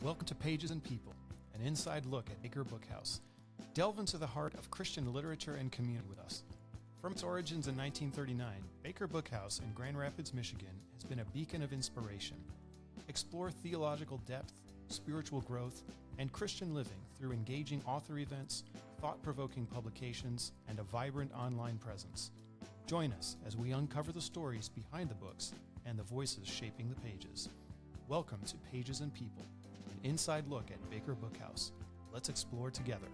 Welcome to Pages and People, an inside look at Baker Bookhouse. Delve into the heart of Christian literature and community with us. From its origins in 1939, Baker Bookhouse in Grand Rapids, Michigan has been a beacon of inspiration. Explore theological depth, spiritual growth, and Christian living through engaging author events, thought-provoking publications, and a vibrant online presence. Join us as we uncover the stories behind the books and the voices shaping the pages. Welcome to Pages and People, an inside look at Baker Bookhouse. Let's explore together.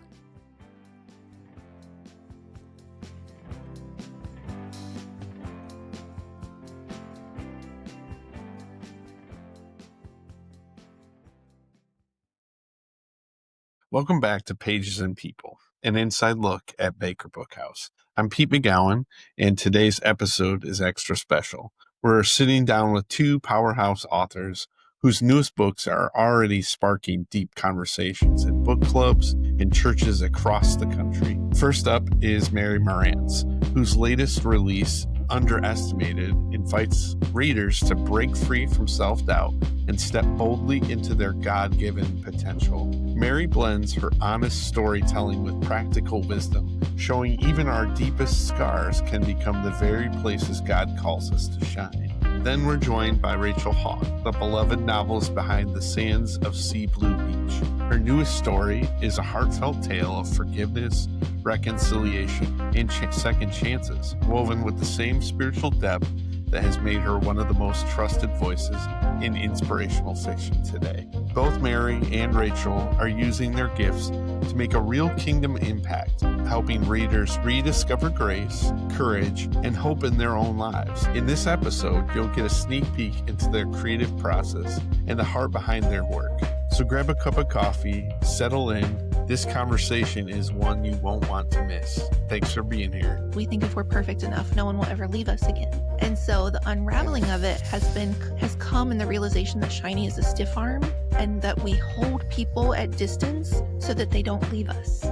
Welcome back to Pages and People, an inside look at Baker Bookhouse. I'm Pete McGowan, and today's episode is extra special. We're sitting down with two powerhouse authors whose newest books are already sparking deep conversations in book clubs and churches across the country. First up is Mary Marantz, whose latest release, Underestimated, invites readers to break free from self-doubt and step boldly into their God-given potential. Mary blends her honest storytelling with practical wisdom, showing even our deepest scars can become the very places God calls us to shine. Then we're joined by Rachel Hauck, the beloved novelist behind The Sands of Sea Blue Beach. Her newest story is a heartfelt tale of forgiveness, reconciliation, and second chances, woven with the same spiritual depth that has made her one of the most trusted voices in inspirational fiction today. Both Mary and Rachel are using their gifts to make a real kingdom impact, helping readers rediscover grace, courage, and hope in their own lives. In this episode, you'll get a sneak peek into their creative process and the heart behind their work. So grab a cup of coffee, settle in. This conversation is one you won't want to miss. Thanks for being here. We think if we're perfect enough, no one will ever leave us again. And so the unraveling of it has come in the realization that shiny is a stiff arm and that we hold people at distance so that they don't leave us.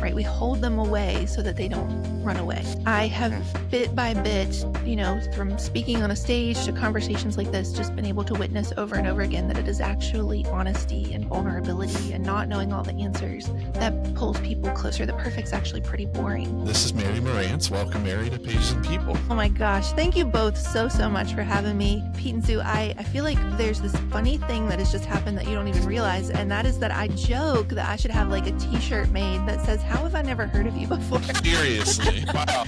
Right? We hold them away so that they don't run away. I have bit by bit, from speaking on a stage to conversations like this, just been able to witness over and over again that it is actually honesty and vulnerability and not knowing all the answers that pulls people closer. The perfect's actually pretty boring. This is Mary Marantz. Welcome, Mary, to Pages and People. Oh my gosh. Thank you both so much for having me. Pete and Sue, I feel like there's this funny thing that has just happened that you don't even realize, and that is that I joke that I should have like a t-shirt made that says, "How have I never heard of you before?" Seriously. Wow.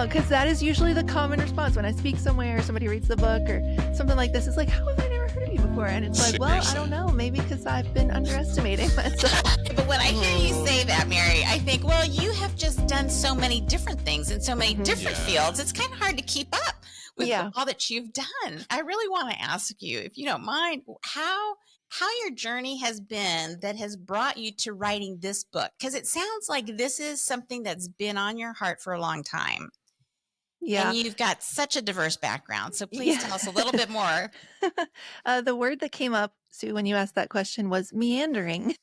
Because that is usually the common response when I speak somewhere or somebody reads the book or something like this. It's like, "How have I never heard of you before?" And it's like, well, I don't know. Maybe because I've been underestimating myself. But when I hear you say that, Mary, I think, well, you have just done so many different things in so many different fields. It's kind of hard to keep up with all that you've done. I really want to ask you, if you don't mind, how your journey has been that has brought you to writing this book, because it sounds like this is something that's been on your heart for a long time. Yeah. And you've got such a diverse background. So please tell us a little bit more. The word that came up, Sue, when you asked that question was meandering.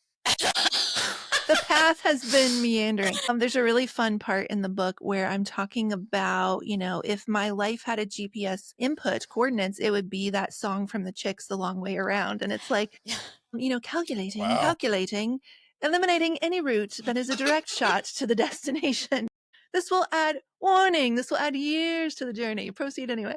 The path has been meandering. There's a really fun part in the book where I'm talking about, if my life had a GPS input coordinates, it would be that song from the Chicks, The Long Way Around. And it's like, calculating, eliminating any route that is a direct shot to the destination. This will add years to the journey. Proceed anyway.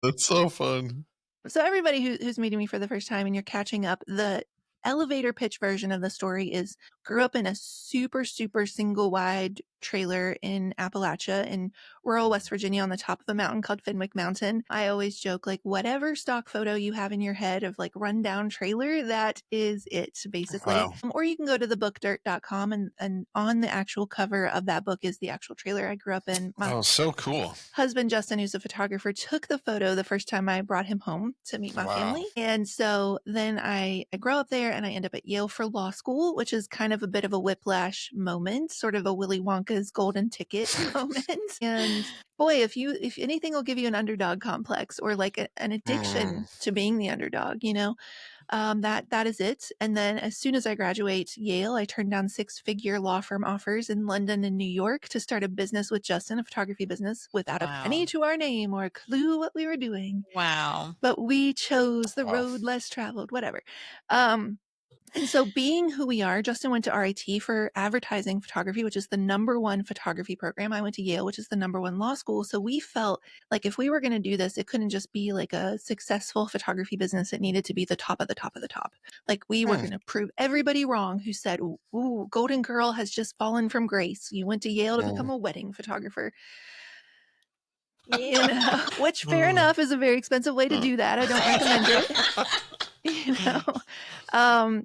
That's so fun. So everybody who's meeting me for the first time and you're catching up, the elevator pitch version of the story is grew up in a super single wide trailer in Appalachia in rural West Virginia on the top of a mountain called Fenwick Mountain. I always joke, like, whatever stock photo you have in your head of like rundown trailer, that is it basically. Wow. Or you can go to thebookdirt.com and on the actual cover of that book is the actual trailer I grew up in. My so cool. husband, Justin, who's a photographer, took the photo the first time I brought him home to meet my family. And so then I grow up there and I end up at Yale for law school, which is kind of a bit of a whiplash moment, sort of a Willy Wonka's golden ticket moment. And boy, if anything will give you an underdog complex or like an addiction to being the underdog, that is it. And then as soon as I graduate Yale, I turned down 6-figure law firm offers in London and New York to start a business with Justin, a photography business, without a penny to our name or a clue what we were doing. Wow. But we chose the road less traveled, whatever. And so being who we are, Justin went to RIT for advertising photography, which is the #1 photography program. I went to Yale, which is the #1 law school. So we felt like if we were going to do this, it couldn't just be like a successful photography business. It needed to be the top of the top of the top. Like we were going to prove everybody wrong who said, ooh, Golden Girl has just fallen from grace. You went to Yale to become a wedding photographer. You know, which fair enough is a very expensive way to do that. I don't recommend it. You know,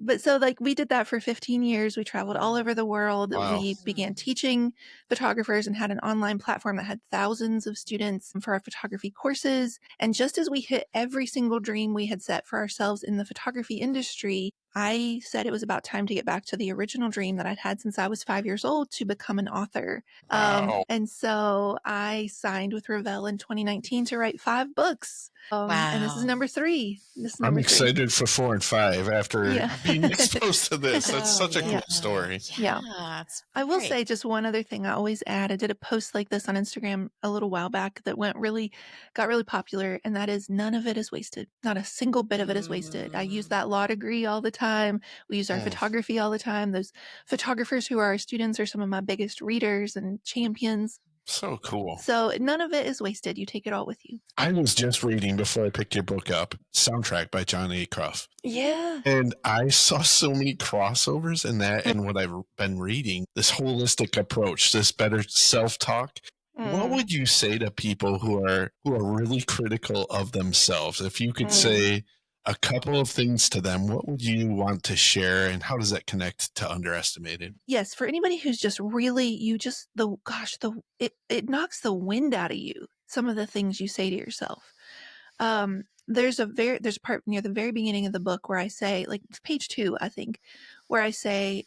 but so like we did that for 15 years. We traveled all over the world. Wow. We began teaching photographers and had an online platform that had thousands of students for our photography courses. And just as we hit every single dream we had set for ourselves in the photography industry, I said it was about time to get back to the original dream that I'd had since I was 5 years old to become an author. Wow. And so I signed with Revell in 2019 to write 5 books. And this is number 3. I'm excited for 4 and 5 after being exposed to this. That's such a cool story. Yeah. I will say just one other thing I always add. I did a post like this on Instagram a little while back that got really popular. And that is none of it is wasted. Not a single bit of it is wasted. I use that law degree all the time. We use our photography all the time. Those photographers who are our students are some of my biggest readers and champions. So cool. So none of it is wasted. You take it all with you. I was just reading before I picked your book up, Soundtrack by John Acuff. Yeah. And I saw so many crossovers in that and what I've been reading, this holistic approach, this better self-talk. What would you say to people who are really critical of themselves? If you could say a couple of things to them, what would you want to share and how does that connect to underestimated? Yes, for anybody who's just really, it knocks the wind out of you, some of the things you say to yourself. There's a part near the very beginning of the book where I say, like page 2, I think, where I say,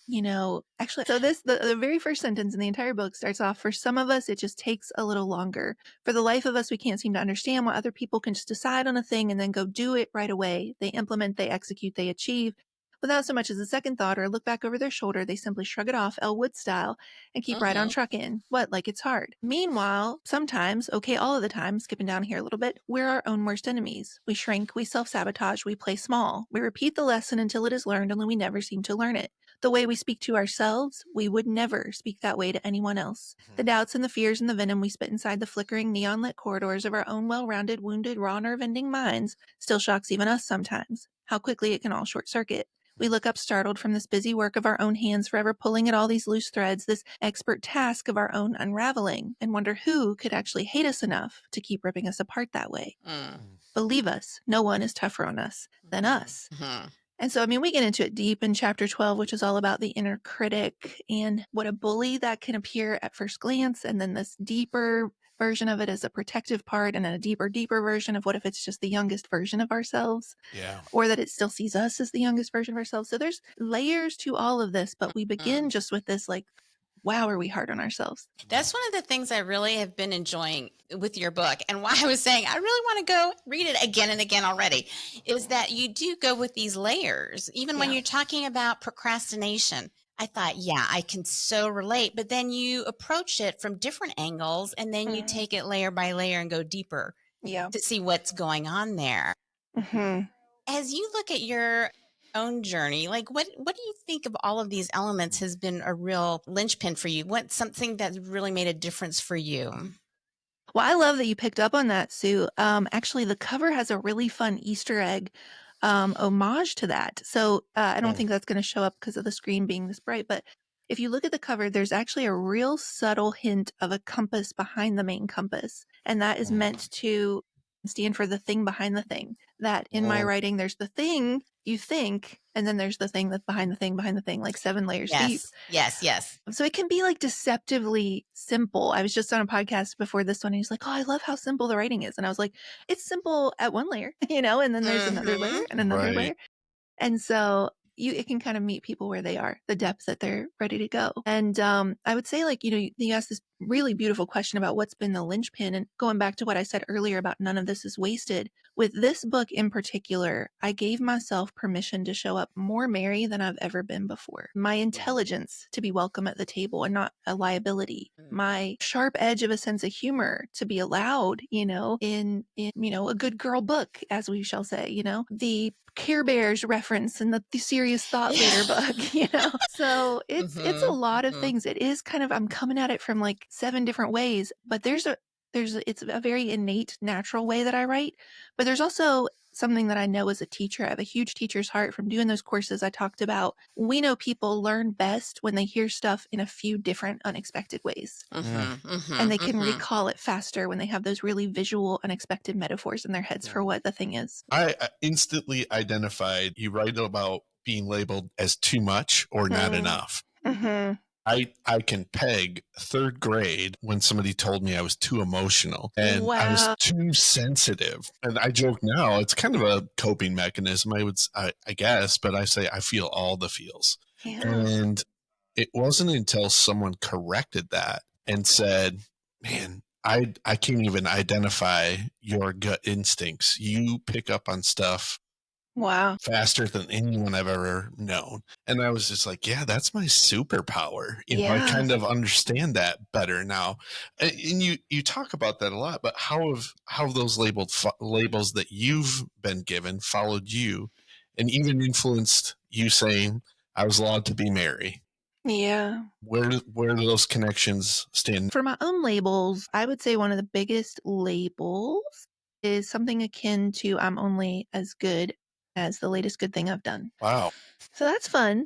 actually, so the very first sentence in the entire book starts off, for some of us, it just takes a little longer. For the life of us, we can't seem to understand why other people can just decide on a thing and then go do it right away. They implement, they execute, they achieve. Without so much as a second thought or look back over their shoulder, they simply shrug it off Elwood style and keep right on trucking. What, like it's hard? Meanwhile, sometimes, okay, all of the time, skipping down here a little bit, we're our own worst enemies. We shrink, we self-sabotage, we play small. We repeat the lesson until it is learned, only we never seem to learn it. The way we speak to ourselves, we would never speak that way to anyone else. The doubts and the fears and the venom we spit inside the flickering neon-lit corridors of our own well-rounded, wounded, raw nerve-ending minds still shocks even us sometimes. How quickly it can all short-circuit. We look up startled from this busy work of our own hands, forever pulling at all these loose threads, this expert task of our own unraveling, and wonder who could actually hate us enough to keep ripping us apart that way. Believe us, no one is tougher on us than us. And so, we get into it deep in chapter 12, which is all about the inner critic and what a bully that can appear at first glance, and then this deeper version of it as a protective part, and then a deeper version of what if it's just the youngest version of ourselves, or that it still sees us as the youngest version of ourselves. So there's layers to all of this, but we begin just with this, like, wow, are we hard on ourselves? That's one of the things I really have been enjoying with your book, and why I was saying I really want to go read it again and again already, is that you do go with these layers. Even when you're talking about procrastination, I thought, I can so relate. But then you approach it from different angles, and then you take it layer by layer and go deeper to see what's going on there. As you look at your own journey, like what do you think of all of these elements has been a real linchpin for you? What's something that really made a difference for you? Well, I love that you picked up on that, Sue. Actually, the cover has a really fun Easter egg homage to that. So I don't think that's going to show up because of the screen being this bright, but if you look at the cover, there's actually a real subtle hint of a compass behind the main compass. And that is meant to stand for the thing behind the thing. That in my writing, there's the thing you think, and then there's the thing that's behind the thing, like 7 layers deep. Yes. So it can be like deceptively simple. I was just on a podcast before this one, and he's like, oh, I love how simple the writing is. And I was like, it's simple at one layer, and then there's another layer and another layer. And so it can kind of meet people where they are, the depth that they're ready to go. And I would say, like, you asked this really beautiful question about what's been the linchpin. And going back to what I said earlier about none of this is wasted, with this book in particular, I gave myself permission to show up more Mary than I've ever been before. My intelligence to be welcome at the table and not a liability. My sharp edge of a sense of humor to be allowed, in a good girl book, as we shall say, the Care Bears reference in the Serious Thought Leader book, So it's a lot of things. It is kind of, I'm coming at it from like 7 different ways, but it's a very innate, natural way that I write. But there's also something that I know as a teacher. I have a huge teacher's heart from doing those courses I talked about. We know people learn best when they hear stuff in a few different unexpected ways. And they can recall it faster when they have those really visual, unexpected metaphors in their heads for what the thing is. I instantly identified, you write about being labeled as too much or not enough. I can peg 3rd grade when somebody told me I was too emotional and I was too sensitive. And I joke now, it's kind of a coping mechanism, I guess, but I say I feel all the feels. Yeah. And it wasn't until someone corrected that and said, man, I can't even identify your gut instincts. You pick up on stuff faster than anyone I've ever known. And I was just like, yeah, that's my superpower. I kind of understand that better now. And you talk about that a lot, but how have those labels that you've been given followed you and even influenced you saying, I was allowed to be Mary? Yeah. Where do those connections stand? For my own labels, I would say one of the biggest labels is something akin to I'm only as good as the latest good thing I've done. Wow. So that's fun.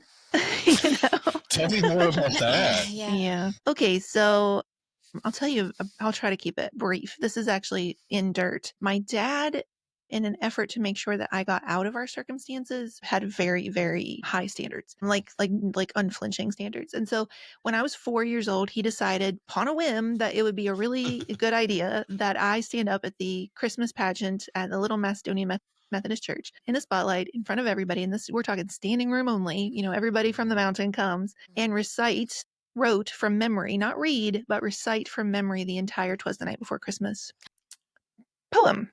Tell me more about that. Yeah. Okay, so I'll tell you, I'll try to keep it brief. This is actually in dirt. My dad, in an effort to make sure that I got out of our circumstances, had very, very high standards, like unflinching standards. And so when I was 4 years old, he decided upon a whim that it would be a really good idea that I stand up at the Christmas pageant at the Little Macedonian Methodist Church in the spotlight in front of everybody. And we're talking standing room only, everybody from the mountain comes and wrote from memory, not read, but recite from memory the entire 'Twas the Night Before Christmas poem.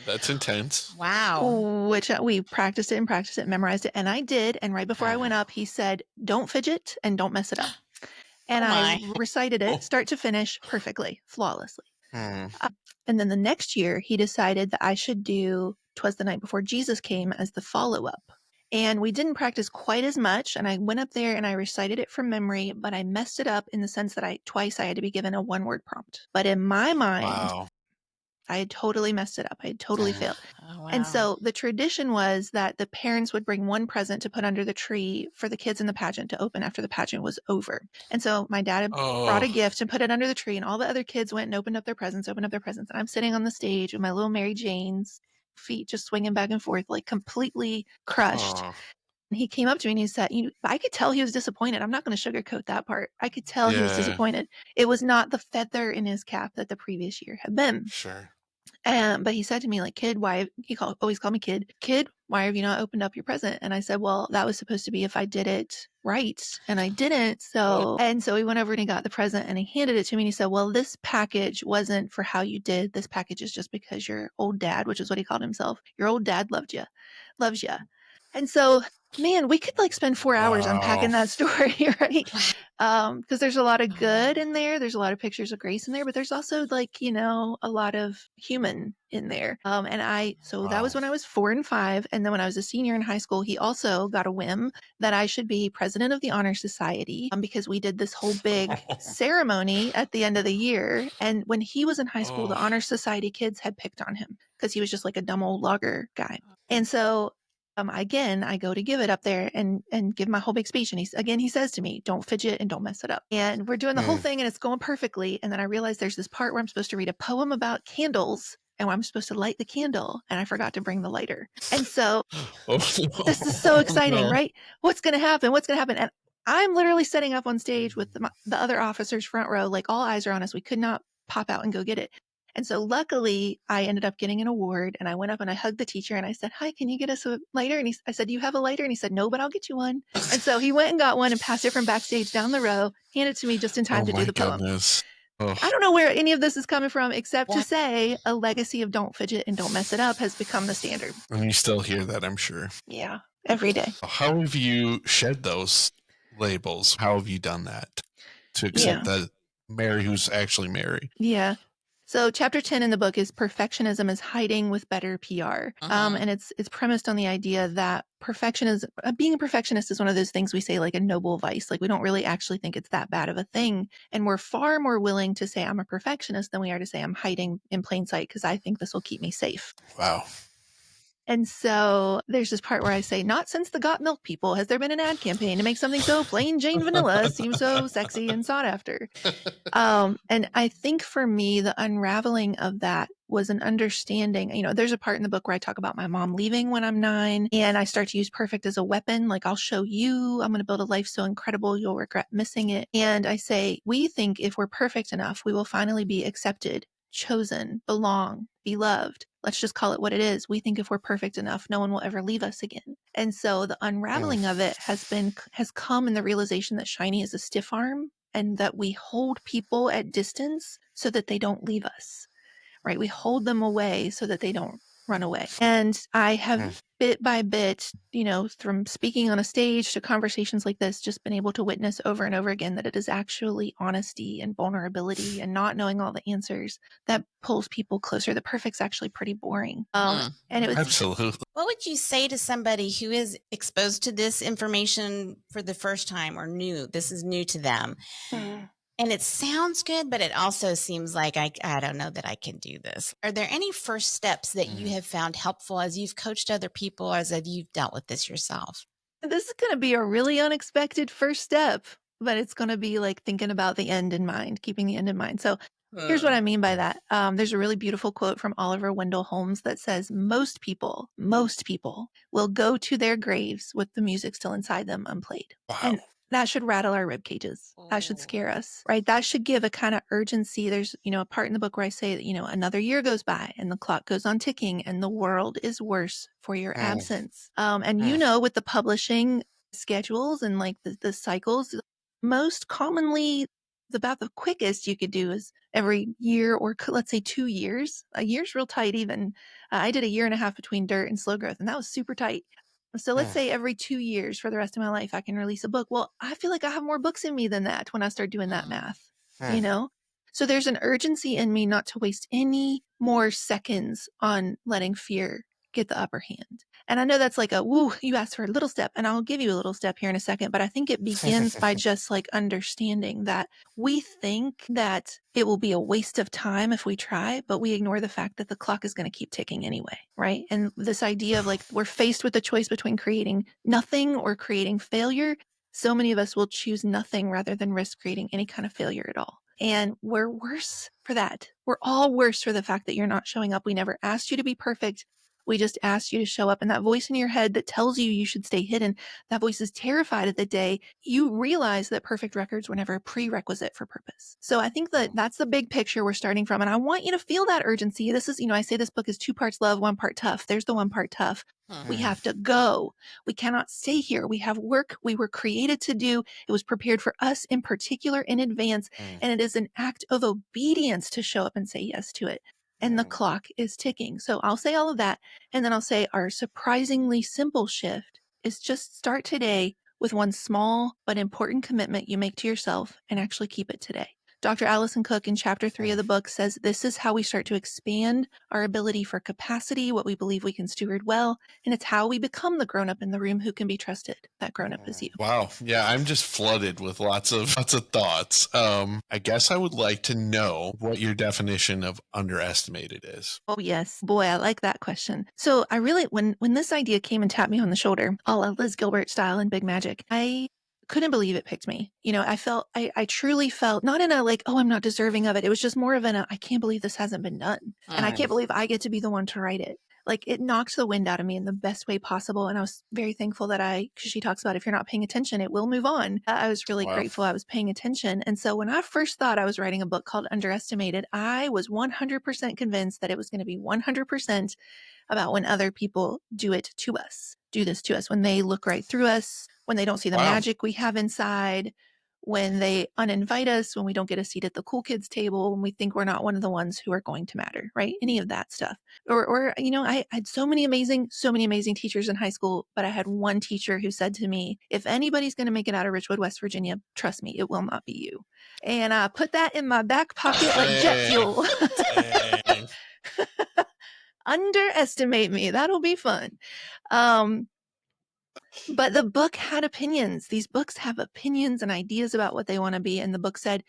That's intense. Wow. Which we practiced it, memorized it. And I did. And right before I went up, he said, don't fidget and don't mess it up. And I recited it start to finish perfectly, flawlessly. And then the next year, he decided that I should do 'Twas the Night Before Jesus Came as the follow-up. And we didn't practice quite as much. And I went up there and I recited it from memory, but I messed it up in the sense that twice I had to be given a 1-word prompt. But in my mind, I had totally messed it up. I had totally failed. Oh, wow. And so the tradition was that the parents would bring one present to put under the tree for the kids in the pageant to open after the pageant was over. And so my dad had brought a gift and put it under the tree, and all the other kids went and opened up their presents. And I'm sitting on the stage with my little Mary Jane's feet just swinging back and forth, like completely crushed. And he came up to me and he said, I could tell he was disappointed. I'm not going to sugarcoat that part. I could tell he was disappointed. It was not the feather in his cap that the previous year had been. Sure. But he said to me, like, kid, why, always called me kid, why have you not opened up your present? And I said, well, that was supposed to be if I did it right. And I didn't. So he went over and he got the present and he handed it to me. And he said, well, this package wasn't for how you did. This package is just because your old dad, which is what he called himself, your old dad loves you. And so, man, we could spend 4 hours unpacking that story, right? Because there's a lot of good in there. There's a lot of pictures of grace in there, but there's also a lot of human in there. That was when I was 4 and 5. And then when I was a senior in high school, he also got a whim that I should be president of the Honor Society because we did this whole big ceremony at the end of the year. And when he was in high school, the Honor Society kids had picked on him because he was just like a dumb old logger guy. And so again, I go to give it up there and give my whole big speech. And he says to me, don't fidget and don't mess it up. And we're doing the whole thing and it's going perfectly. And then I realized there's this part where I'm supposed to read a poem about candles and I'm supposed to light the candle. And I forgot to bring the lighter. And so this is so exciting, right? What's going to happen? And I'm literally setting up on stage with the other officers front row, like all eyes are on us. We could not pop out and go get it. And so luckily I ended up getting an award, and I went up and I hugged the teacher and I said, "Hi, can you get us a lighter?" And I said, "Do you have a lighter?" And he said, "No, but I'll get you one." And so he went and got one and passed it from backstage down the row, handed it to me just in time to do the poem. Oh. I don't know where any of this is coming from, except to say a legacy of don't fidget and don't mess it up has become the standard. And you still hear that, I'm sure. Yeah, every day. How have you shed those labels? How have you done that to accept that Mary who's actually Mary? Yeah. So chapter 10 in the book is perfectionism is hiding with better PR. And it's premised on the idea that being a perfectionist is one of those things we say like a noble vice. Like we don't really actually think it's that bad of a thing. And we're far more willing to say I'm a perfectionist than we are to say I'm hiding in plain sight because I think this will keep me safe. Wow. And so there's this part where I say, not since the Got Milk people has there been an ad campaign to make something so plain Jane vanilla seem so sexy and sought after. And I think for me, the unraveling of that was an understanding. There's a part in the book where I talk about my mom leaving when I'm 9, and I start to use perfect as a weapon. Like, I'll show you, I'm going to build a life so incredible, you'll regret missing it. And I say, we think if we're perfect enough, we will finally be accepted, chosen, belong, be loved. Let's just call it what it is. We think if we're perfect enough, no one will ever leave us again. And so the unraveling of it has come in the realization that shiny is a stiff arm and that we hold people at distance so that they don't leave us, right? We hold them away so that they don't run away. And I have bit by bit, from speaking on a stage to conversations like this, just been able to witness over and over again that it is actually honesty and vulnerability and not knowing all the answers that pulls people closer. The perfect's actually pretty boring. And it was absolutely. What would you say to somebody who is exposed to this information for the first time or this is new to them? And it sounds good, but it also seems like I don't know that I can do this. Are there any first steps that you have found helpful as you've coached other people or as you've dealt with this yourself? This is going to be a really unexpected first step, but it's going to be like thinking about the end in mind, keeping the end in mind. So here's what I mean by that. There's a really beautiful quote from Oliver Wendell Holmes that says, most people will go to their graves with the music still inside them unplayed. Wow. And that should rattle our rib cages. That should scare us, right? That should give a kind of urgency. There's, a part in the book where I say that, another year goes by and the clock goes on ticking and the world is worse for your absence. And with the publishing schedules and like the cycles, most commonly about the quickest you could do is every year or let's say 2 years. A year's real tight even. I did a year and a half between Dirt and Slow Growth, and that was super tight. So let's say every 2 years for the rest of my life, I can release a book. Well, I feel like I have more books in me than that when I start doing that math, So there's an urgency in me not to waste any more seconds on letting fear get the upper hand. And I know that's like you asked for a little step, and I'll give you a little step here in a second, but I think it begins by just like understanding that we think that it will be a waste of time if we try, but we ignore the fact that the clock is going to keep ticking anyway, right? And this idea of like we're faced with the choice between creating nothing or creating failure. So many of us will choose nothing rather than risk creating any kind of failure at all. And we're worse for that. We're all worse for the fact that you're not showing up. We never asked you to be perfect. We just asked you to show up. And that voice in your head that tells you should stay hidden, that voice is terrified of the day you realize that perfect records were never a prerequisite for purpose. So I think that that's the big picture we're starting from. And I want you to feel that urgency. This is, I say this book is 2 parts love, 1 part tough. There's the 1 part tough. We have to go. We cannot stay here. We have work we were created to do. It was prepared for us in particular in advance. And it is an act of obedience to show up and say yes to it. And the clock is ticking. So I'll say all of that. And then I'll say our surprisingly simple shift is just start today with 1 small but important commitment you make to yourself and actually keep it today. Dr. Allison Cook in chapter 3 of the book says this is how we start to expand our ability for capacity, what we believe we can steward well, and it's how we become the grown-up in the room who can be trusted. That grown-up is you. Wow. Yeah, I'm just flooded with lots of thoughts. I guess I would like to know what your definition of underestimated is. Oh, yes. Boy, I like that question. So I really, when this idea came and tapped me on the shoulder, a la Liz Gilbert style in Big Magic, I couldn't believe it picked me. I truly felt not in a like, oh, I'm not deserving of it. It was just more of I can't believe this hasn't been done. And I can't believe I get to be the one to write it. like it knocked the wind out of me in the best way possible. And I was very thankful that because she talks about if you're not paying attention, it will move on. I was really grateful I was paying attention. And so when I first thought I was writing a book called Underestimated, I was 100% convinced that it was going to be 100% about when other people do this to us, when they look right through us, when they don't see the magic we have inside, when they uninvite us, when we don't get a seat at the cool kids table, when we think we're not one of the ones who are going to matter, right? Any of that stuff. Or I had so many amazing teachers in high school, but I had one teacher who said to me, if anybody's going to make it out of Richwood, West Virginia, trust me, it will not be you. And I put that in my back pocket like jet fuel. Underestimate me. That'll be fun. But the book had opinions. These books have opinions and ideas about what they want to be. And the book said,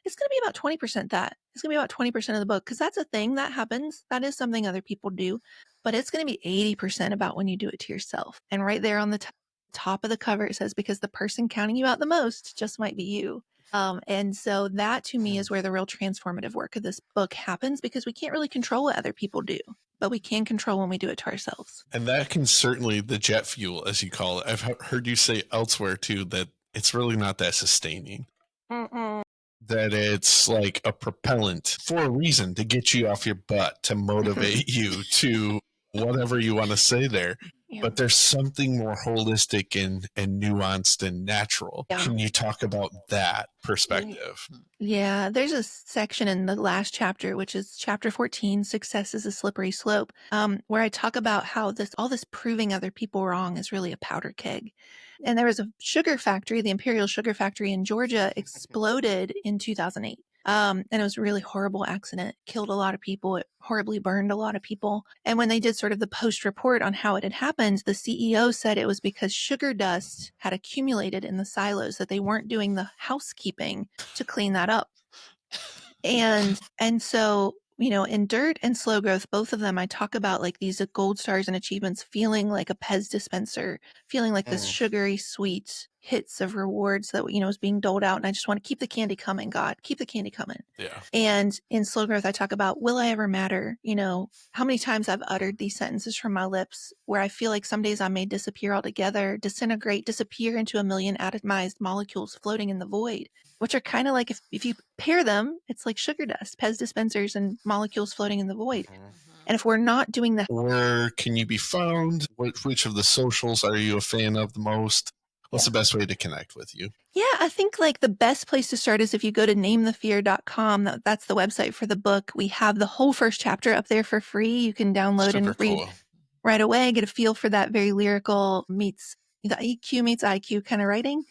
it's going to be about 20% that. It's going to be about 20% of the book, because that's a thing that happens. That is something other people do. But it's going to be 80% about when you do it to yourself. And right there on the top of the cover, it says, because the person counting you out the most just might be you. And so that to me is where the real transformative work of this book happens, because we can't really control what other people do, but we can control when we do it to ourselves. And that can certainly, the jet fuel, as you call it, I've heard you say elsewhere too, that it's really not that sustaining. That it's like a propellant for a reason, to get you off your butt, to motivate you to whatever you want to say there. Yeah. But there's something more holistic and nuanced and natural. Yeah. Can you talk about that perspective? Yeah, there's a section in the last chapter, which is chapter 14, Success is a Slippery Slope, where I talk about how all this proving other people wrong is really a powder keg. And there was a sugar factory, the Imperial Sugar Factory in Georgia, exploded in 2008. And it was a really horrible accident, killed a lot of people. It horribly burned a lot of people. And when they did sort of the post report on how it had happened, the CEO said it was because sugar dust had accumulated in the silos, that they weren't doing the housekeeping to clean that up. And so, in Dirt and Slow Growth, both of them, I talk about like these gold stars and achievements feeling like a Pez dispenser, feeling like this sugary, sweet hits of rewards that, is being doled out. And I just want to keep the candy coming, God, keep the candy coming. Yeah. And in Slow Growth, I talk about, will I ever matter? How many times I've uttered these sentences from my lips where I feel like some days I may disappear altogether, disintegrate, disappear into a million atomized molecules floating in the void, which are kind of like, if you pair them, it's like sugar dust, Pez dispensers, and molecules floating in the void. And if we're not doing that, where can you be found? Which of the socials are you a fan of the most? What's the best way to connect with you? Yeah, I think like the best place to start is if you go to namethefear.com. That's the website for the book. We have the whole first chapter up there for free. You can download and read right away, get a feel for that very lyrical meets the EQ meets IQ kind of writing.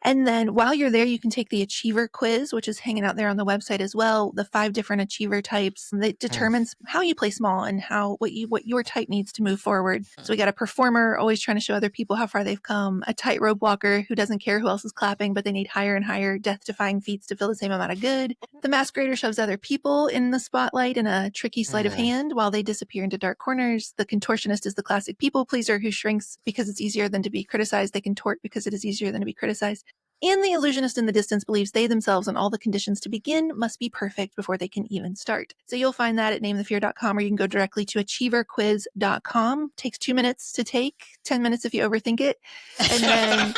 And then while you're there, you can take the Achiever quiz, which is hanging out there on the website as well. The 5 different Achiever types that determines how you play small and what your type needs to move forward. So we got a performer always trying to show other people how far they've come, a tightrope walker who doesn't care who else is clapping, but they need higher and higher death-defying feats to feel the same amount of good. The masquerader shoves other people in the spotlight in a tricky sleight of hand while they disappear into dark corners. The contortionist is the classic people pleaser who shrinks because it's easier than to be criticized. They contort because it is easier than to be criticized. And the illusionist in the distance believes they themselves and all the conditions to begin must be perfect before they can even start. So you'll find that at namethefear.com, or you can go directly to achieverquiz.com. Takes 2 minutes to take, 10 minutes if you overthink it. And then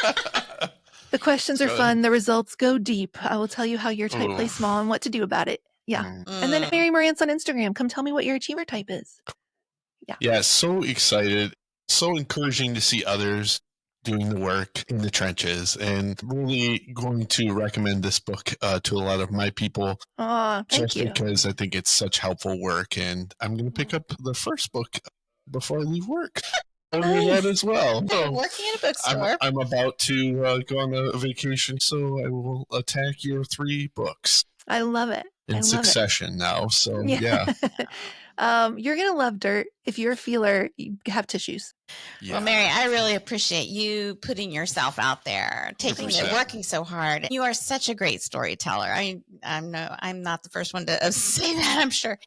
the questions are fun. The results go deep. I will tell you how your type plays small and what to do about it. Yeah. And then Mary Marantz on Instagram. Come tell me what your achiever type is. Yeah, so excited. So encouraging to see others doing the work in the trenches, and really going to recommend this book to a lot of my people. Thank you. Because I think it's such helpful work, and I'm going to pick up the first book before I leave work. I'll read that as well. So, working in a bookstore. I'm about to go on a vacation, so I will attack your 3 books. I love it. In succession now, so yeah. You're going to love Dirt. If you're a feeler, you have tissues. Yeah. Well, Mary, I really appreciate you putting yourself out there, working so hard. You are such a great storyteller. I'm not the first one to say that, I'm sure.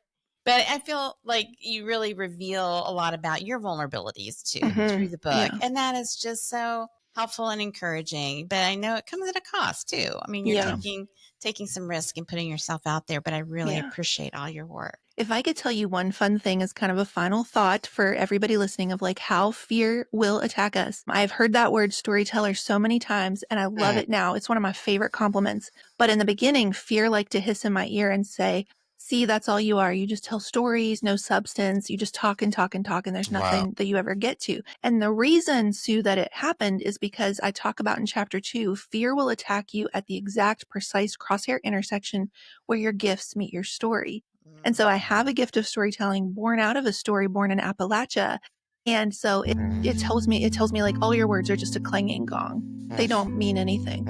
But I feel like you really reveal a lot about your vulnerabilities too through the book. Yeah. And that is just so helpful and encouraging. But I know it comes at a cost too. I mean, you're taking taking some risk and putting yourself out there, but I really appreciate all your work. If I could tell you one fun thing as kind of a final thought for everybody listening of like how fear will attack us. I've heard that word storyteller so many times and I love it now. It's one of my favorite compliments. But in the beginning, fear liked to hiss in my ear and say, see, that's all you are. You just tell stories, no substance. You just talk and talk and talk, and there's nothing that you ever get to. And the reason, Sue, that it happened is because I talk about in chapter 2, fear will attack you at the exact precise crosshair intersection where your gifts meet your story. And so I have a gift of storytelling born out of a story born in Appalachia. And so it tells me like all your words are just a clanging gong. They don't mean anything.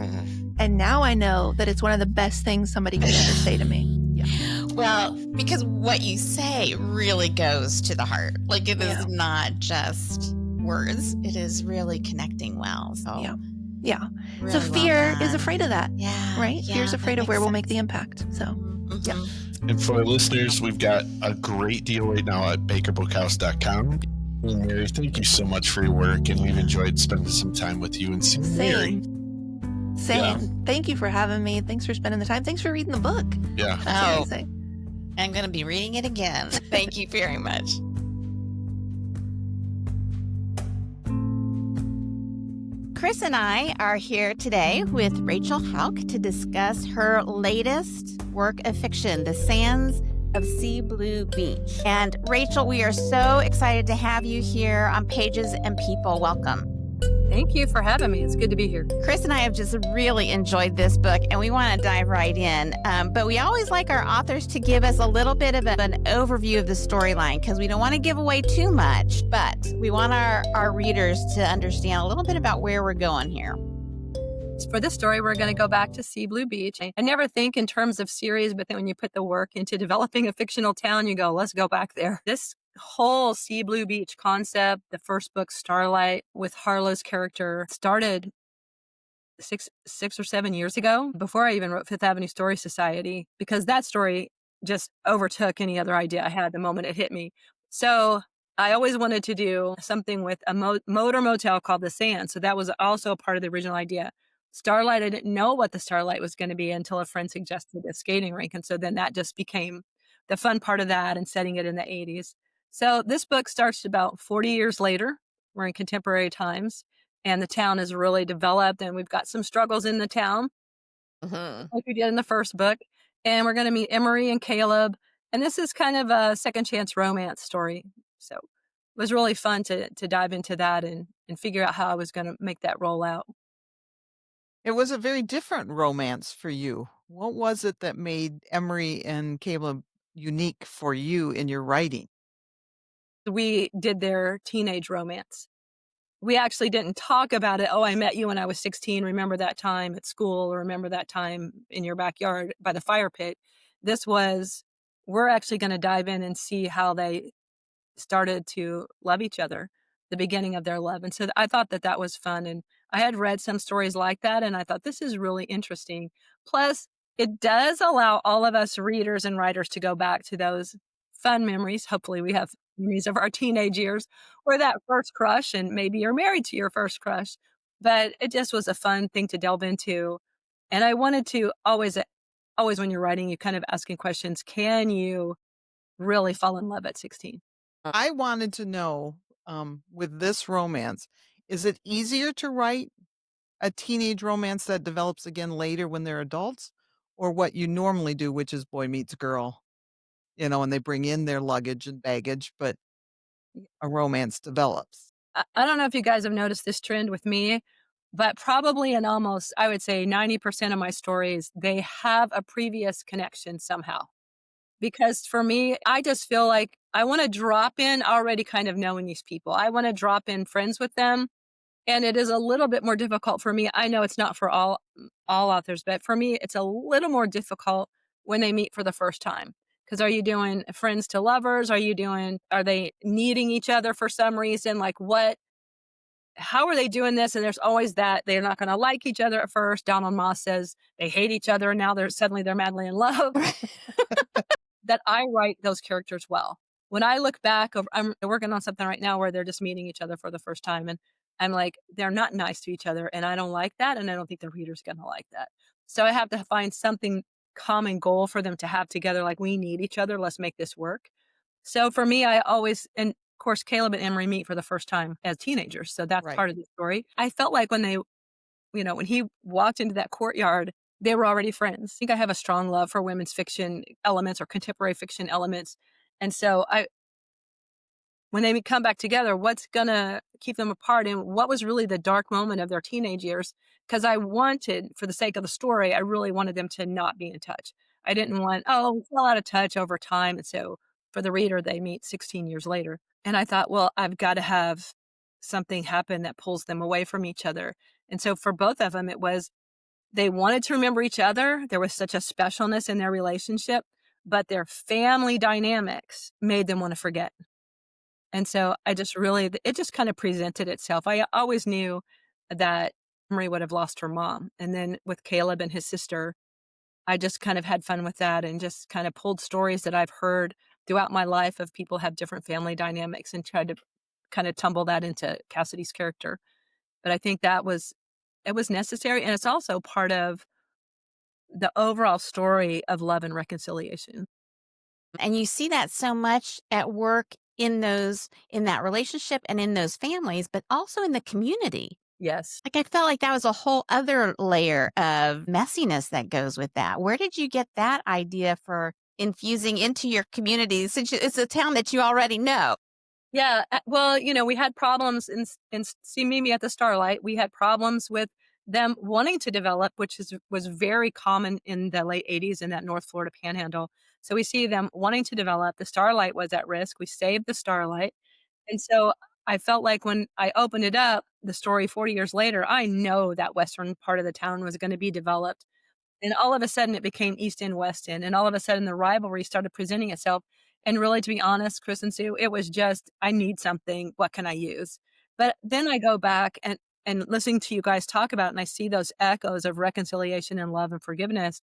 And now I know that it's one of the best things somebody could ever say to me. Yeah. Well, because what you say really goes to the heart. Like it is not just words. It is really connecting well. So yeah. Really so fear is afraid of that. Yeah. Right? Fear's afraid of where we'll make the impact. So yeah. And for our listeners, we've got a great deal right now at bakerbookhouse.com. And Mary, thank you so much for your work, and we've enjoyed spending some time with you. And Mary. Same. Yeah. Thank you for having me. Thanks for spending the time. Thanks for reading the book. Yeah. That's amazing. I'm going to be reading it again. Thank you very much. Chris and I are here today with Rachel Hauck to discuss her latest work of fiction, The Sands of Sea Blue Beach. And Rachel, we are so excited to have you here on Pages and People. Welcome. Thank you for having me. It's good to be here. Chris and I have just really enjoyed this book, and we want to dive right in. But we always like our authors to give us a little bit of an overview of the storyline because we don't want to give away too much, but we want our readers to understand a little bit about where we're going here. For this story, we're going to go back to Sea Blue Beach. I never think in terms of series, but then when you put the work into developing a fictional town, you go, let's go back there. This whole Sea Blue Beach concept, the first book, Starlight, with Harlow's character, started six or 7 years ago, before I even wrote Fifth Avenue Story Society, because that story just overtook any other idea I had the moment it hit me. So I always wanted to do something with a motor motel called The Sand. So that was also a part of the original idea. Starlight, I didn't know what the Starlight was going to be until a friend suggested a skating rink. And so then that just became the fun part of that and setting it in the 80s. So this book starts about 40 years later. We're in contemporary times, and the town is really developed, and we've got some struggles in the town, like we did in the first book. And we're going to meet Emery and Caleb. And this is kind of a second chance romance story. So it was really fun to dive into that and figure out how I was going to make that roll out. It was a very different romance for you. What was it that made Emery and Caleb unique for you in your writing? We did their teenage romance. We actually didn't talk about it. Oh, I met you when I was 16. Remember that time at school, or remember that time in your backyard by the fire pit. This was, we're actually going to dive in and see how they started to love each other, the beginning of their love. And so I thought that was fun. And I had read some stories like that, and I thought this is really interesting. Plus, it does allow all of us readers and writers to go back to those fun memories. Hopefully we have memories of our teenage years or that first crush, and maybe you're married to your first crush. But it just was a fun thing to delve into. And I wanted to always when you're writing, you kind of asking questions, can you really fall in love at 16? I wanted to know, with this romance, is it easier to write a teenage romance that develops again later when they're adults, or what you normally do, which is boy meets girl, and they bring in their luggage and baggage, but a romance develops? I don't know if you guys have noticed this trend with me, but probably in almost, I would say 90% of my stories, they have a previous connection somehow. Because for me, I just feel like I want to drop in already kind of knowing these people. I want to drop in friends with them. And it is a little bit more difficult for me. I know it's not for all authors, but for me, it's a little more difficult when they meet for the first time. Because are you doing friends to lovers? Are they needing each other for some reason? Like how are they doing this? And there's always that they're not going to like each other at first. Donald Moss says they hate each other, and now they're madly in love. That I write those characters well. When I look back, I'm working on something right now where they're just meeting each other for the first time, and I'm like, they're not nice to each other, and I don't like that, and I don't think the reader's going to like that. So I have to find something common goal for them to have together. Like, we need each other. Let's make this work. So for me, I always, and of course, Caleb and Emery meet for the first time as teenagers. So that's Right. part of the story. I felt like when they, when he walked into that courtyard, they were already friends. I think I have a strong love for women's fiction elements or contemporary fiction elements. And so when they come back together, what's going to keep them apart? And what was really the dark moment of their teenage years? Because I wanted, for the sake of the story, I really wanted them to not be in touch. I didn't want, we fell out of touch over time. And so for the reader, they meet 16 years later. And I thought, well, I've got to have something happen that pulls them away from each other. And so for both of them, it was they wanted to remember each other. There was such a specialness in their relationship, but their family dynamics made them want to forget. And so I just really, it just kind of presented itself. I always knew that Marie would have lost her mom. And then with Caleb and his sister, I just kind of had fun with that and just kind of pulled stories that I've heard throughout my life of people have different family dynamics and tried to kind of tumble that into Cassidy's character. But I think it was necessary. And it's also part of the overall story of love and reconciliation. And you see that so much at work in that relationship and in those families, but also in the community. Yes. Like, I felt like that was a whole other layer of messiness that goes with that. Where did you get that idea for infusing into your community, since it's a town that you already know? Yeah. Well, we had problems in See Mimi at the Starlight. We had problems with them wanting to develop, which was very common in the late 80s in that North Florida panhandle. So we see them wanting to develop. The Starlight was at risk. We saved the Starlight. And so I felt like when I opened it up, the story 40 years later, I know that western part of the town was going to be developed. And all of a sudden it became East End, West End. And all of a sudden the rivalry started presenting itself. And really, to be honest, Chris and Sue, it was just, I need something. What can I use? But then I go back and listening to you guys talk about it, and I see those echoes of reconciliation and love and forgiveness.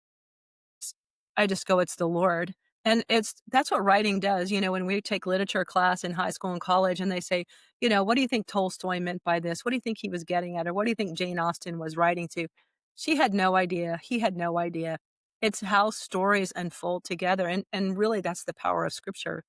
I just go, it's the Lord. And that's what writing does. When we take literature class in high school and college and they say, what do you think Tolstoy meant by this? What do you think he was getting at? Or what do you think Jane Austen was writing to? She had no idea. He had no idea. It's how stories unfold together. And really, that's the power of scripture,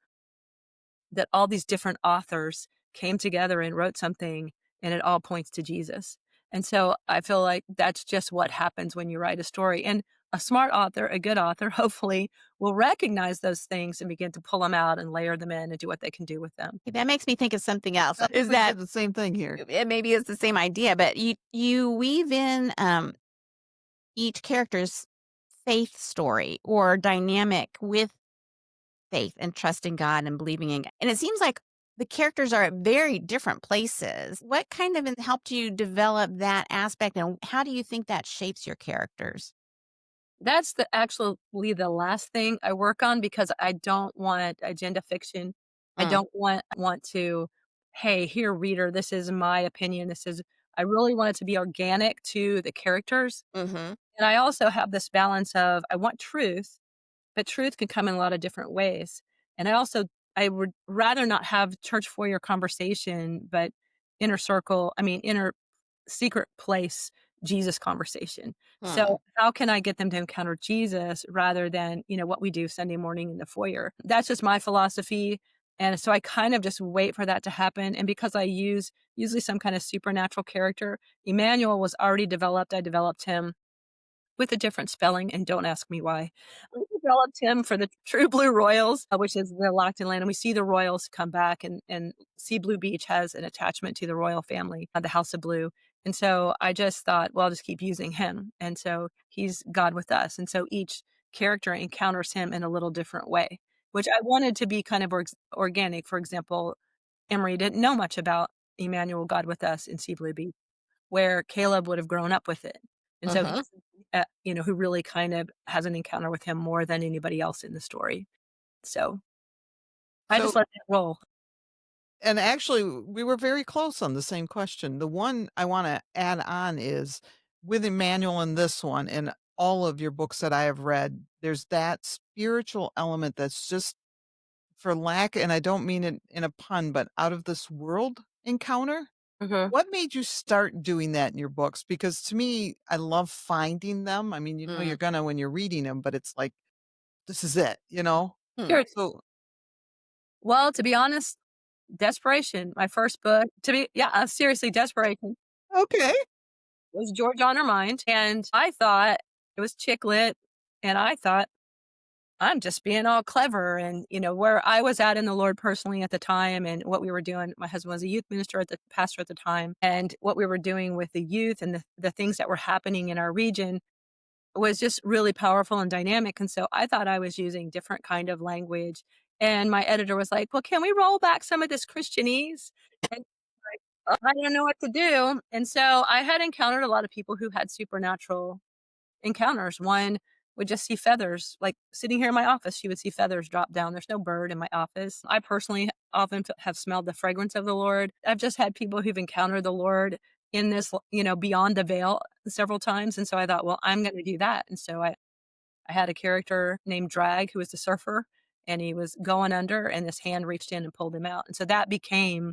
that all these different authors came together and wrote something, and it all points to Jesus. And so I feel like that's just what happens when you write a story. And a smart author, a good author, hopefully will recognize those things and begin to pull them out and layer them in and do what they can do with them. That makes me think of something else. Is that the same thing here? Maybe it's the same idea, but you weave in each character's faith story or dynamic with faith and trusting God and believing in God. And it seems like the characters are at very different places. What kind of helped you develop that aspect, and how do you think that shapes your characters? That's actually the last thing I work on, because I don't want agenda fiction. I don't want to, hey, here, reader, this is my opinion. I really want it to be organic to the characters. Mm-hmm. And I also have this balance of, I want truth, but truth can come in a lot of different ways. And I would rather not have church foyer conversation, but inner secret place Jesus conversation. So how can I get them to encounter Jesus rather than, what we do Sunday morning in the foyer? That's just my philosophy. And so I kind of just wait for that to happen. And because I use usually some kind of supernatural character, Emmanuel was already developed. I developed him with a different spelling, and don't ask me why. We developed him for the True Blue Royals, which is the Lockton land, and we see the Royals come back, and See Blue Beach has an attachment to the royal family, the House of Blue. And so I just thought, well, I'll just keep using him. And so he's God with us. And so each character encounters him in a little different way, which I wanted to be kind of organic. For example, Emery didn't know much about Emmanuel, God with us in See Blue Beach, where Caleb would have grown up with it. And so he's, who really kind of has an encounter with him more than anybody else in the story. So I just let it roll. And actually, we were very close on the same question. The one I want to add on is with Emmanuel in this one and all of your books that I have read, there's that spiritual element that's just, for lack, and I don't mean it in a pun, but out of this world encounter. Mhm. What made you start doing that in your books? Because to me, I love finding them. I mean, you know, Mm. you're gonna when you're reading them, but it's like, this is it, you know? Hmm. Sure. So, Well, to be honest, desperation. My first book, seriously, desperation okay. was George on her mind. And I thought it was chick lit. And I thought, I'm just being all clever. And, where I was at in the Lord personally at the time and what we were doing, my husband was a youth minister pastor at the time. And what we were doing with the youth and the things that were happening in our region was just really powerful and dynamic. And so I thought I was using different kind of language. And my editor was like, well, can we roll back some of this Christianese? And like, I don't know what to do. And so I had encountered a lot of people who had supernatural encounters. One would just see feathers, like sitting here in my office, she would see feathers drop down. There's no bird in my office. I personally often have smelled the fragrance of the Lord. I've just had people who've encountered the Lord in this, beyond the veil several times. And so I thought, well, I'm going to do that. And so I had a character named Drag who was the surfer and he was going under and this hand reached in and pulled him out. And so that became,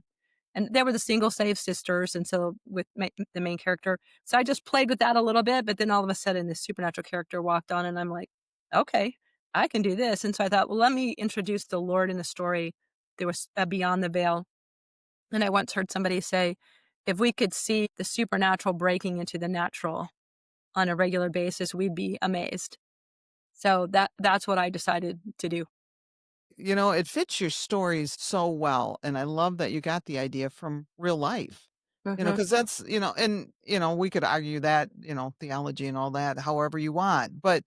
and they were the single saved sisters. And so with the main character, so I just played with that a little bit, but then all of a sudden this supernatural character walked on and I'm like, okay, I can do this. And so I thought, well, let me introduce the Lord in the story. There was a beyond the veil. And I once heard somebody say, if we could see the supernatural breaking into the natural on a regular basis, we'd be amazed. So that's what I decided to do. You know, it fits your stories so well. And I love that you got the idea from real life. You know, Mhm. because that's, and, we could argue that, theology and all that, however you want. But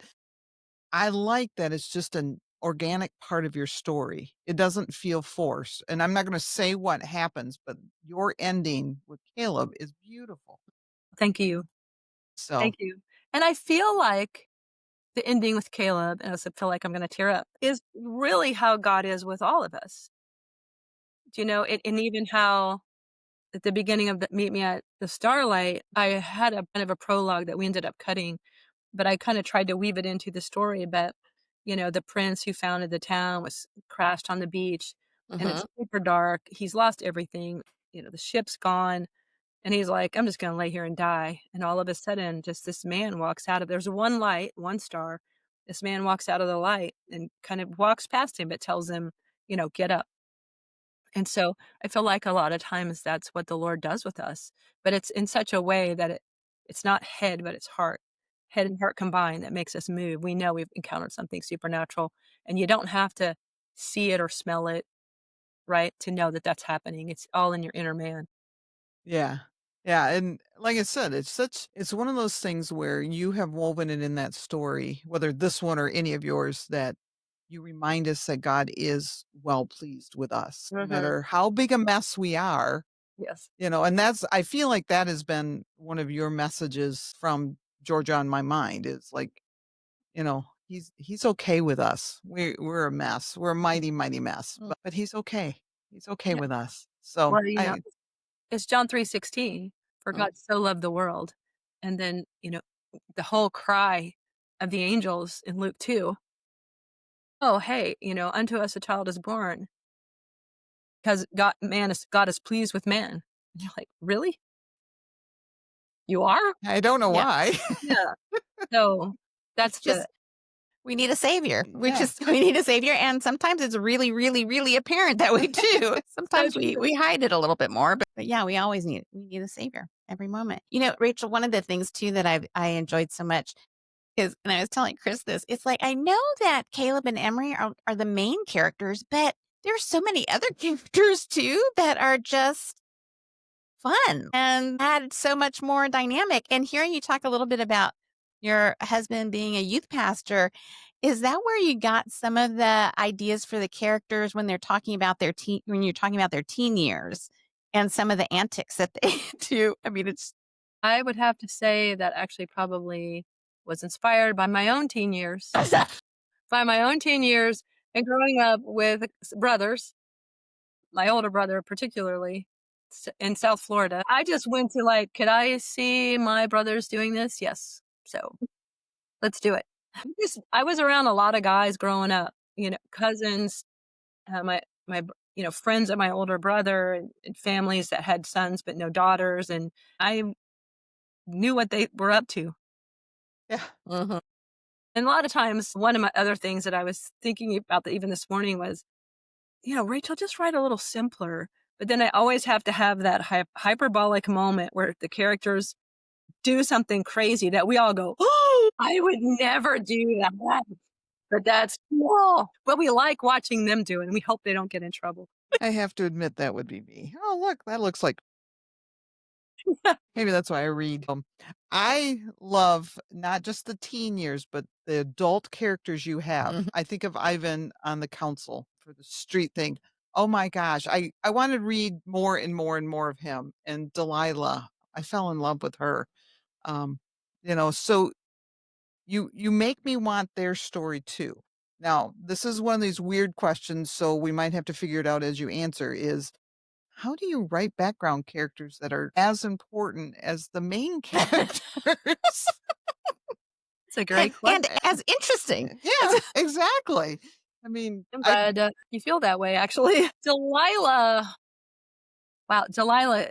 I like that it's just an organic part of your story. It doesn't feel forced. And I'm not going to say what happens, but your ending with Caleb is beautiful. Thank you. So, Thank you. And I feel like the ending with Caleb, and I feel like I'm going to tear up, is really how God is with all of us. And even how at the beginning of the Meet Me at the Starlight, I had a kind of a prologue that we ended up cutting, but I kind of tried to weave it into the story. But, the prince who founded the town was crashed on the beach and Mm-hmm. it's super dark. He's lost everything. The ship's gone. And he's like, I'm just going to lay here and die. And all of a sudden, just this man walks out of, there's one light, one star. This man walks out of the light and kind of walks past him, but tells him, get up. And so I feel like a lot of times that's what the Lord does with us, but it's in such a way that it's not head, but it's heart. Head and heart combined that makes us move. We know we've encountered something supernatural, and you don't have to see it or smell it, right, to know that that's happening. It's all in your inner man. yeah. Yeah. And like I said, it's one of those things where you have woven it in that story, whether this one or any of yours, that you remind us that God is well pleased with us, no Mhm. matter how big a mess we are. Yes. And I feel like that has been one of your messages from Georgia on my mind is like, he's okay with us. We're a mess. We're a mighty, mighty mess, but he's okay. He's okay Yeah. with us. So Well, it's John 3:16, for oh, God so loved the world. And then, the whole cry of the angels in Luke 2, oh, hey, unto us a child is born because God is pleased with man. And you're like, really? You are? I don't know Yeah. why. Yeah. So It's that's just we need a savior. Yeah. We need a savior, and sometimes it's really, really, really apparent that we do. so Sometimes true. we hide it a little bit more, but yeah, we always need a savior every moment. Rachel, one of the things too that I enjoyed so much is, and I was telling Chris this, it's like I know that Caleb and Emery are the main characters, but there's so many other characters too that are just fun and add so much more dynamic. And hearing you talk a little bit about your husband being a youth pastor, is that where you got some of the ideas for the characters when they're talking about when you're talking about their teen years and some of the antics that they do? I mean, it's I would have to say that actually probably was inspired by my own teen years. By my own teen years and growing up with brothers, my older brother particularly, in South Florida. I just went to like, could I see my brothers doing this? Yes. So let's do it. I was around a lot of guys growing up, cousins, my friends of my older brother and families that had sons but no daughters. And I knew what they were up to. Yeah. Mhm. And a lot of times, one of my other things that I was thinking about even this morning was, Rachel, just write a little simpler. But then I always have to have that hyperbolic moment where the characters do something crazy that we all go, oh, I would never do that. But that's cool. But we like watching them do it, and we hope they don't get in trouble. I have to admit that would be me. Oh, look, that looks like maybe that's why I read. I love not just the teen years, but the adult characters you have. Mhm. I think of Ivan on the council for the street thing. Oh my gosh, I want to read more and more and more of him. And Delilah, I fell in love with her. Um, so you make me want their story too. Now, this is one of these weird questions, so we might have to figure it out as you answer is how do you write background characters that are as important as the main characters? It's a great question. And as interesting. Yeah, exactly. I mean, I'm glad you feel that way, actually. Delilah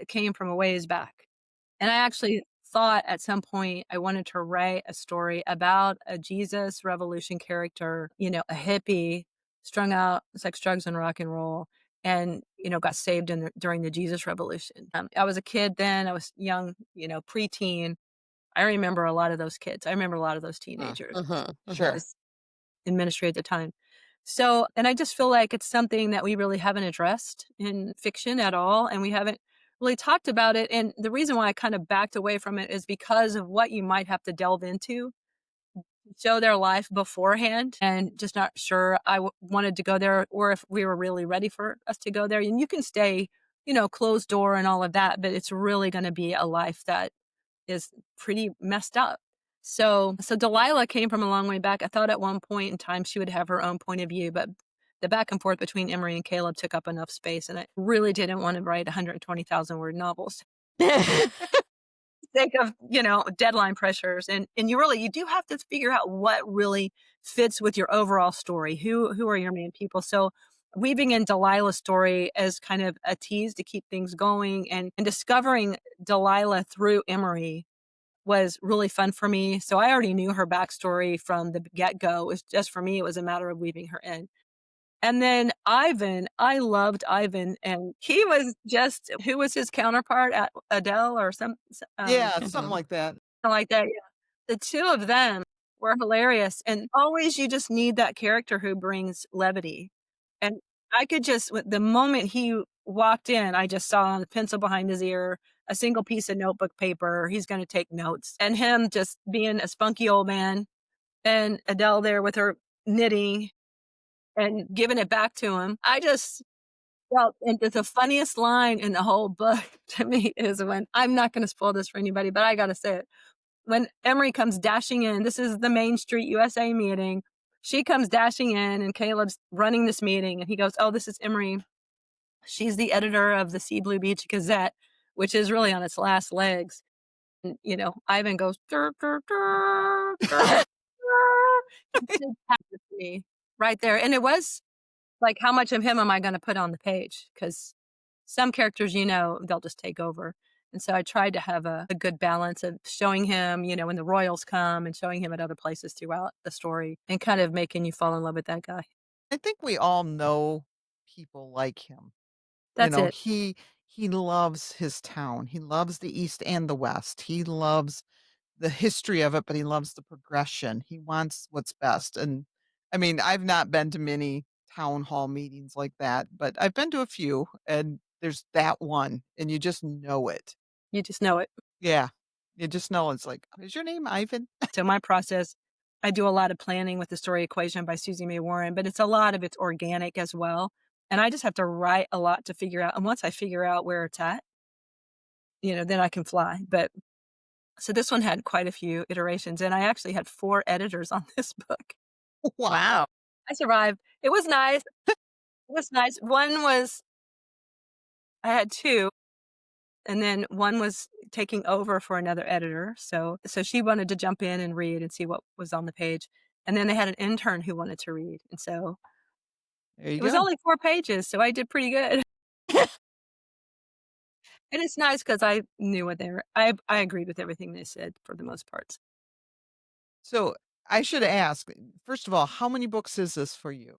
came from a ways back. And I actually thought at some point I wanted to write a story about a Jesus revolution character, a hippie, strung out, sex, drugs, and rock and roll, and, got saved during the Jesus revolution. I was a kid then. I was young, preteen. I remember a lot of those kids. I remember a lot of those teenagers. Mhm. sure. Was in ministry at the time. So, and I just feel like it's something that we really haven't addressed in fiction at all. And we haven't really talked about it. And the reason why I kind of backed away from it is because of what you might have to delve into, show their life beforehand, and just not sure I wanted to go there or if we were really ready for us to go there. And you can stay, closed door and all of that, but it's really going to be a life that is pretty messed up. So Delilah came from a long way back. I thought at one point in time she would have her own point of view, but the back and forth between Emery and Caleb took up enough space, and I really didn't want to write 120,000 word novels. Sake of, deadline pressures. And you do have to figure out what really fits with your overall story. Who are your main people? So weaving in Delilah's story as kind of a tease to keep things going, and discovering Delilah through Emery was really fun for me. So I already knew her backstory from the get-go. It was just, for me, it was a matter of weaving her in. And then Ivan, I loved Ivan, and he was just, who was his counterpart at Adele or Yeah, something like that. something like that. Yeah. The two of them were hilarious, and always you just need that character who brings levity. And I could just, the moment he walked in, I just saw a pencil behind his ear, a single piece of notebook paper. He's going to take notes, and him just being a spunky old man, and Adele there with her knitting and giving it back to him. I just felt, and the funniest line in the whole book to me is when, I'm not going to spoil this for anybody, but I got to say it. When Emery comes dashing in, this is the Main Street USA meeting. She comes dashing in, and Caleb's running this meeting, and he goes, oh, this is Emery. She's the editor of the Sea Blue Beach Gazette, which is really on its last legs. And, Ivan goes, dur, dur, dur, dur, dur. Me right there. And it was like, how much of him am I going to put on the page? Because some characters, they'll just take over. And so I tried to have a good balance of showing him, when the Royals come, and showing him at other places throughout the story, and kind of making you fall in love with that guy. I think we all know people like him. That's it. He loves his town. He loves the East and the West. He loves the history of it, but he loves the progression. He wants what's best. And I mean, I've not been to many town hall meetings like that, but I've been to a few, and there's that one, and you just know it. You just know it. Yeah. You just know it's like, is your name Ivan? So my process, I do a lot of planning with the Story Equation by Susie May Warren, but it's organic as well. And I just have to write a lot to figure out. And once I figure out where it's at, then I can fly. But so this one had quite a few iterations, and I actually had 4 editors on this book. Wow. I survived. It was nice. It was nice. I had 2, and then one was taking over for another editor. So she wanted to jump in and read and see what was on the page. And then they had an intern who wanted to read. And so There you It was go. only 4 pages, so I did pretty good. And it's nice because I knew what they were I agreed with everything they said for the most part. So I should ask, first of all, how many books is this for you?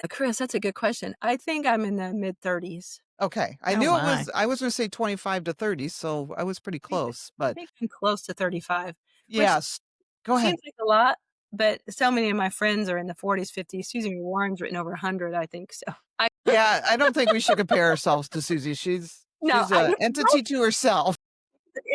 Chris, that's a good question. I think I'm in the mid-30s. Okay. I Oh knew it my. was, I was going to say 25 to 30, so I was pretty I think close. I But think I'm close to 35, which yes, go ahead. seems like a lot, but so many of my friends are in the 40s, 50s. Susan Warren's written over 100, I think, so I Yeah, I don't think we should compare ourselves to Susie. no, She's I a entity to herself.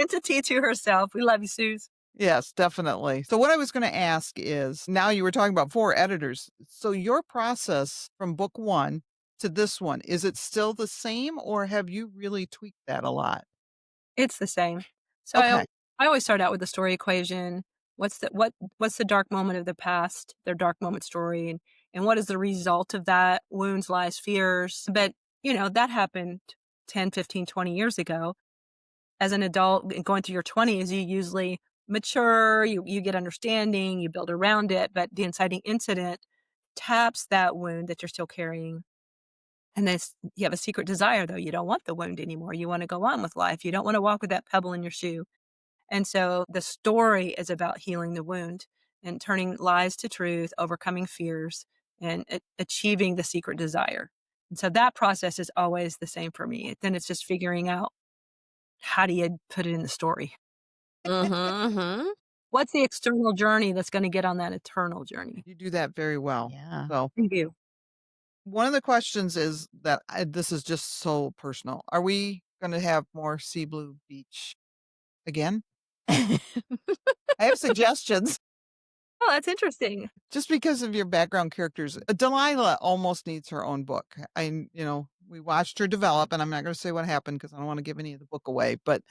entity to herself. We love you, Suze. Yes, definitely. So what I was going to ask is, now you were talking about 4 editors. So your process from book 1 to this one, is it still the same or have you really tweaked that a lot? It's the same. So Okay. I always start out with the story equation. What's the dark moment of the past, their dark moment story, and what is the result of that? Wounds, lies, fears. But, that happened 10, 15, 20 years ago. As an adult going through your 20s, you usually mature, you get understanding, you build around it, but the inciting incident taps that wound that you're still carrying. And this you have a secret desire, though. You don't want the wound anymore. You wanna go on with life. You don't wanna walk with that pebble in your shoe. And so the story is about healing the wound and turning lies to truth, overcoming fears, and achieving the secret desire. And so that process is always the same for me. Then it's just figuring out how do you put it in the story? Mm-hmm. What's the external journey that's gonna get on that eternal journey? You do that very well. Yeah. So Thank you. one of the questions is that this is just so personal. Are we going to have more Sea Blue Beach again? I have suggestions. Oh, that's interesting. Just because of your background characters. Delilah almost needs her own book. We watched her develop, and I'm not going to say what happened because I don't want to give any of the book away, but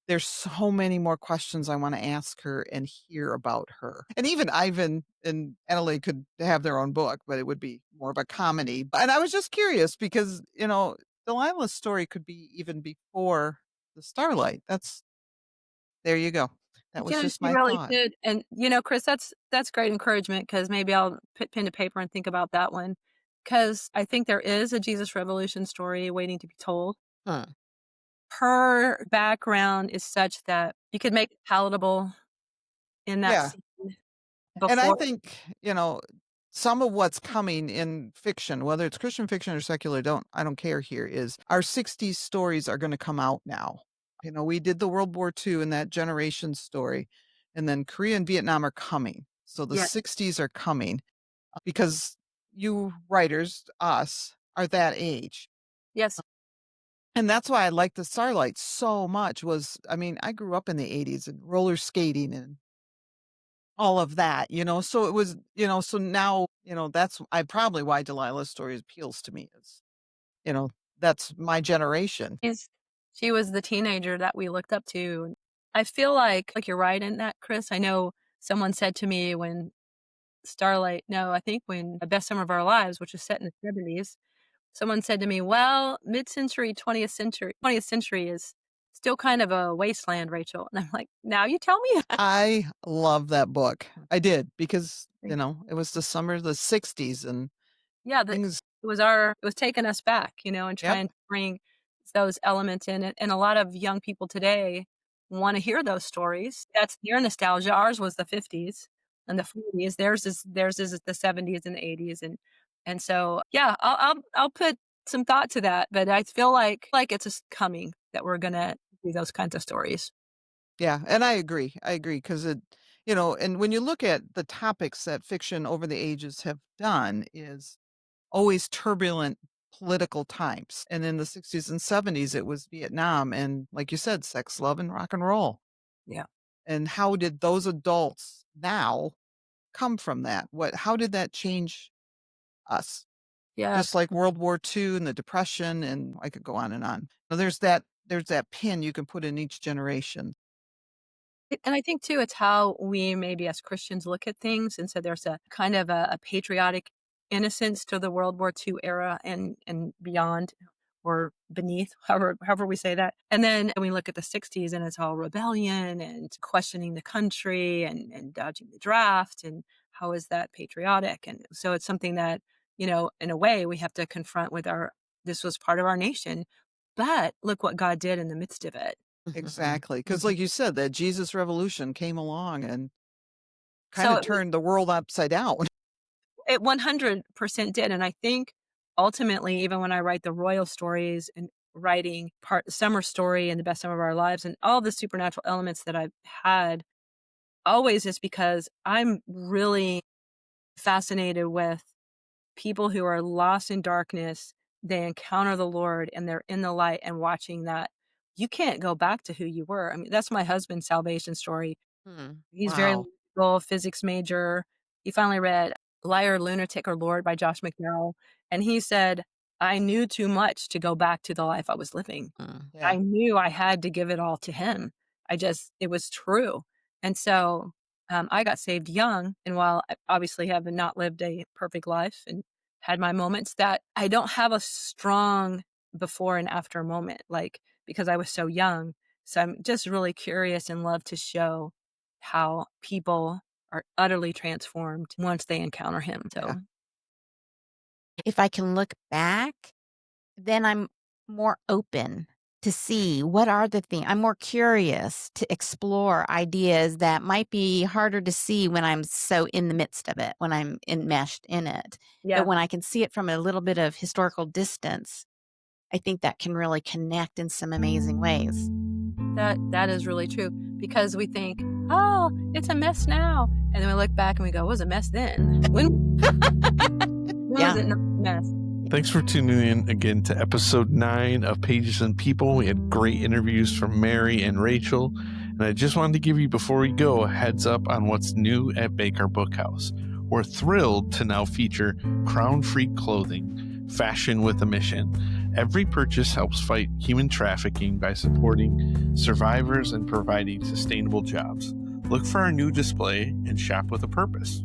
there's so many more questions I want to ask her and hear about her. And even Ivan and Adelaide could have their own book, but it would be more of a comedy. And I was just curious because, Delilah's story could be even before the Starlight. There you go. That was just She my really thought. did, and, Chris, that's great encouragement because maybe I'll put pen to paper and think about that one because I think there is a Jesus Revolution story waiting to be told. Huh. Her background is such that you could make it palatable in that Yeah. scene And I before. think, some of what's coming in fiction, whether it's Christian fiction or secular, I don't care here, is our 60s stories are going to come out now. We did the World War II and that generation story, and then Korea and Vietnam are coming. So the Yeah. 60s are coming because you writers, us, are that age. Yes. And that's why I like the Starlight so much I grew up in the 80s and roller skating and all of that, so it was, so now, that's probably why Delilah's story appeals to me is, you know, that's my generation. She was the teenager that we looked up to. I feel like you're right in that, Chris. I know someone said to me when I think when The Best Summer of Our Lives, which was set in the 70s, someone said to me, "Well, mid-century, 20th century is still kind of a wasteland, Rachel." And I'm like, "Now you tell me." I love that book. I did because, it was the summer of the 60s and Yeah, things. it was taking us back, and Yep. trying to bring those elements in it. And a lot of young people today want to hear those stories. That's their nostalgia. Ours was the 50s and the 40s. Theirs is the 70s and the 80s. And so yeah, I'll put some thought to that. But I feel like it's just coming that we're gonna do those kinds of stories. Yeah, and I agree. I agree because and when you look at the topics that fiction over the ages have done is always turbulent political times. And in the 60s and 70s, it was Vietnam and, like you said, sex, love, and rock and roll. Yeah. And how did those adults now come from that? How did that change us? Yeah. Just like World War II and the Depression, and I could go on and on. So there's that pin you can put in each generation. And I think too, it's how we maybe as Christians look at things. And so there's a kind of a patriotic innocence to the World War II era and beyond or beneath, however we say that. And then we look at the 60s and it's all rebellion and questioning the country and dodging the draft and how is that patriotic? And so it's something that in a way we have to confront with this was part of our nation, but look what God did in the midst of it. Exactly. Because like you said, that Jesus revolution came along and kind So of turned the world upside down. it 100% did. And I think ultimately, even when I write the royal stories and writing Summer Story and The Best Summer of Our Lives and all the supernatural elements that I've had, always is because I'm really fascinated with people who are lost in darkness. They encounter the Lord and they're in the light, and watching that, you can't go back to who you were. I mean, that's my husband's salvation story. He's very Wow. logical, physics major. He finally read Liar, Lunatic, or Lord by Josh McDowell. And he said, I knew too much to go back to the life I was living. Yeah. I knew I had to give it all to him. It was true. And so I got saved young. And while I obviously have not lived a perfect life and had my moments, that I don't have a strong before and after moment, because I was so young. So I'm just really curious and love to show how people are utterly transformed once they encounter him. So Yeah. If I can look back, then I'm more open to see what are the things. I'm more curious to explore ideas that might be harder to see when I'm so in the midst of it, when I'm enmeshed in it. yeah, But when I can see it from a little bit of historical distance, I think that can really connect in some amazing ways. that is really true, because we think, oh, it's a mess now. And then we look back and we go, it was a mess then. When Yeah. was it not a mess? Thanks for tuning in again to episode 9 of Pages and People. We had great interviews from Mary and Rachel. And I just wanted to give you, before we go, a heads up on what's new at Baker Bookhouse. We're thrilled to now feature crown-free clothing, fashion with a mission. Every purchase helps fight human trafficking by supporting survivors and providing sustainable jobs. Look for our new display and shop with a purpose.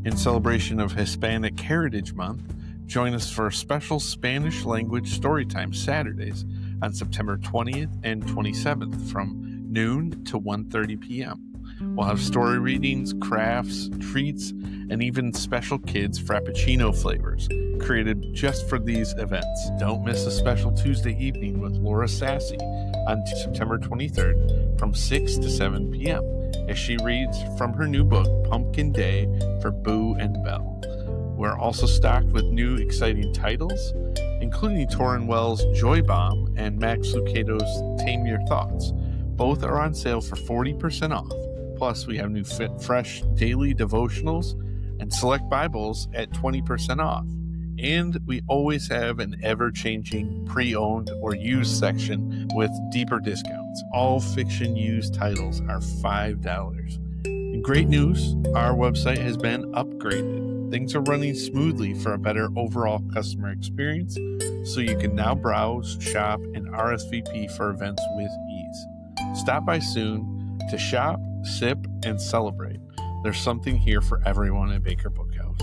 In celebration of Hispanic Heritage Month, join us for special Spanish language Storytime Saturdays on September 20th and 27th from noon to 1:30 p.m. We'll have story readings, crafts, treats, and even special kids Frappuccino flavors created just for these events. Don't miss a special Tuesday evening with Laura Sassi on September 23rd from 6 to 7 p.m. as she reads from her new book, Pumpkin Day for Boo and Belle. We're also stocked with new exciting titles, including Torrin Wells' Joy Bomb and Max Lucado's Tame Your Thoughts. Both are on sale for 40% off. Plus, we have new fresh daily devotionals and select Bibles at 20% off. And we always have an ever-changing pre-owned or used section with deeper discounts. All fiction used titles are $5. And great news, our website has been upgraded. Things are running smoothly for a better overall customer experience, so you can now browse, shop, and RSVP for events with ease. Stop by soon to shop, sip, and celebrate. There's something here for everyone at Baker Bookhouse.